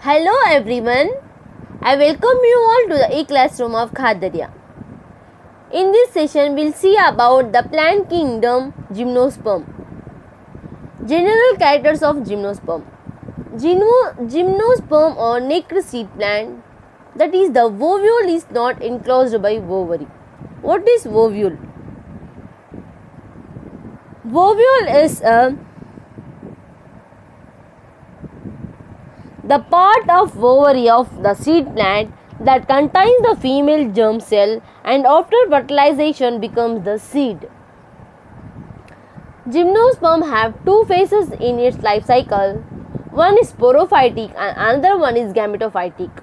Hello everyone, I welcome you all to the e-classroom of Khadariya. In this session, we'll see about the plant kingdom Gymnosperm. General characters of Gymnosperm. Gymnosperm or naked seed plant, that is, the ovule is not enclosed by ovary. What is ovule? Ovule is the part of ovary of the seed plant that contains the female germ cell and after fertilization becomes the seed. Gymnosperm have two phases in its life cycle. One is sporophytic and another one is gametophytic.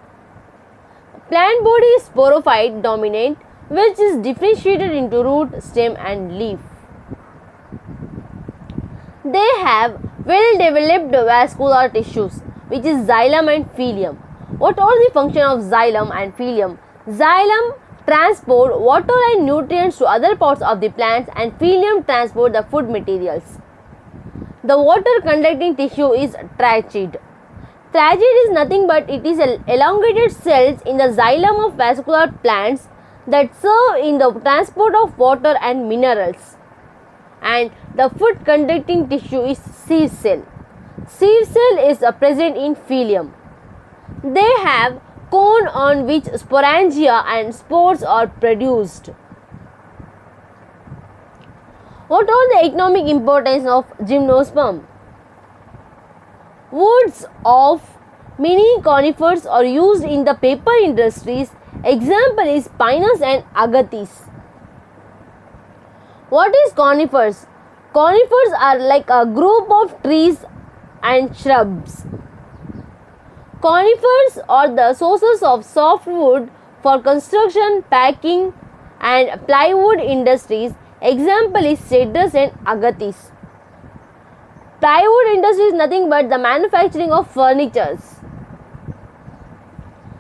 Plant body is sporophyte dominant, which is differentiated into root, stem and leaf. They have well developed vascular tissues, which is xylem and phloem. What are the function of xylem and phloem? Xylem transport water and nutrients to other parts of the plants and phloem transport the food materials. The water conducting tissue is trachea. Trachea is nothing but it is elongated cells in the xylem of vascular plants that serve in the transport of water and minerals. And the food conducting tissue is sieve cell. Sieve cell is present in phloem. They have cone on which sporangia and spores are produced. What are the economic importance of Gymnosperm? Woods of many conifers are used in the paper industries. Example is Pinus and Agathis. What is conifers? Conifers are like a group of trees and shrubs. Conifers are the sources of softwood for construction, packing and plywood industries. Example is cedars and agathis. Plywood industry is nothing but the manufacturing of furnitures.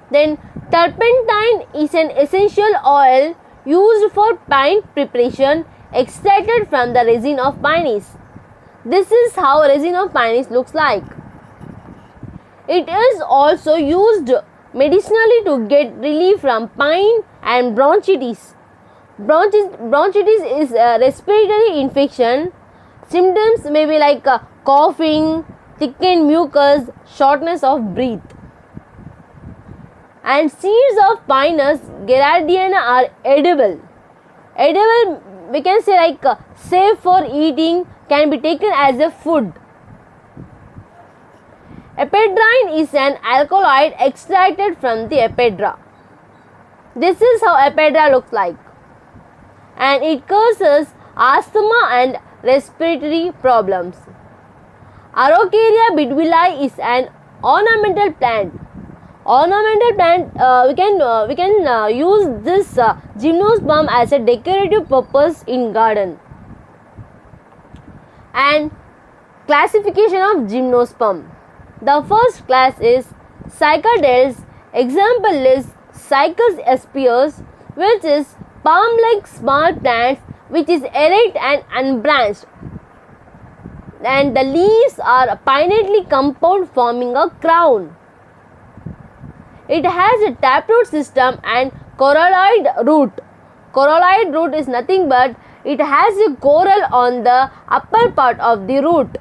Then turpentine is an essential oil used for paint preparation extracted from the resin of pinus. This is how resin of pinus looks like. It is also used medicinally to get relief from pain and bronchitis. Bronchitis is a respiratory infection. Symptoms may be like coughing, thickened mucus, shortness of breath. And seeds of Pinus gerardiana are edible. Edible, we can say like safe for eating, can be taken as a food. Ephedrine is an alkaloid extracted from the ephedra. This is how ephedra looks like. And it causes asthma and respiratory problems. Araucaria bidwilli is an ornamental plant. Ornamental plant, we can use this Gymnosperm as a decorative purpose in garden. And classification of Gymnosperm. The first class is Cycadales. Example is Cycas aspios, which is palm-like small plants which is erect and unbranched. And the leaves are pinnately compound forming a crown. It has a taproot system and corolloid root. Corolloid root is nothing but it has a coral on the upper part of the root.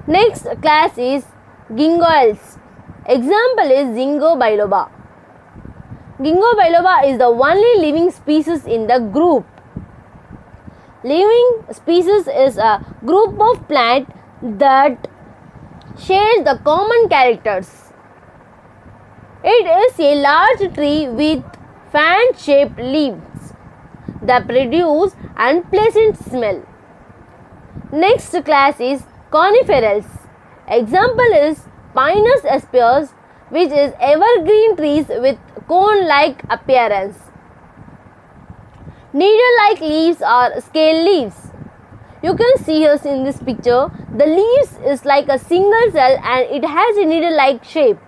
Next class is Ginkgoales. Example is Ginkgo biloba. Ginkgo biloba is the only living species in the group. Living species is a group of plant that shares the common characters. It is a large tree with fan-shaped leaves that produce unpleasant smell. Next class is Coniferous. Example is Pinus aspios, which is evergreen trees with cone-like appearance. Needle-like leaves are scale leaves. You can see here in this picture, the leaves is like a single cell and it has a needle-like shape.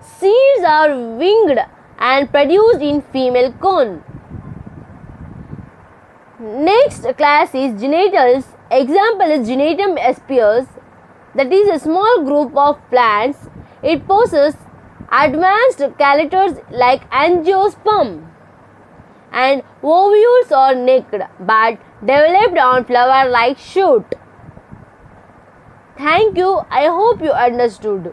Seeds are winged and produced in female cone. Next class is Genitals. Example is Genitum aspios, that is a small group of plants. It possesses advanced calyters like angiosperm, and ovules are naked but developed on flower like shoot. Thank you. I hope you understood.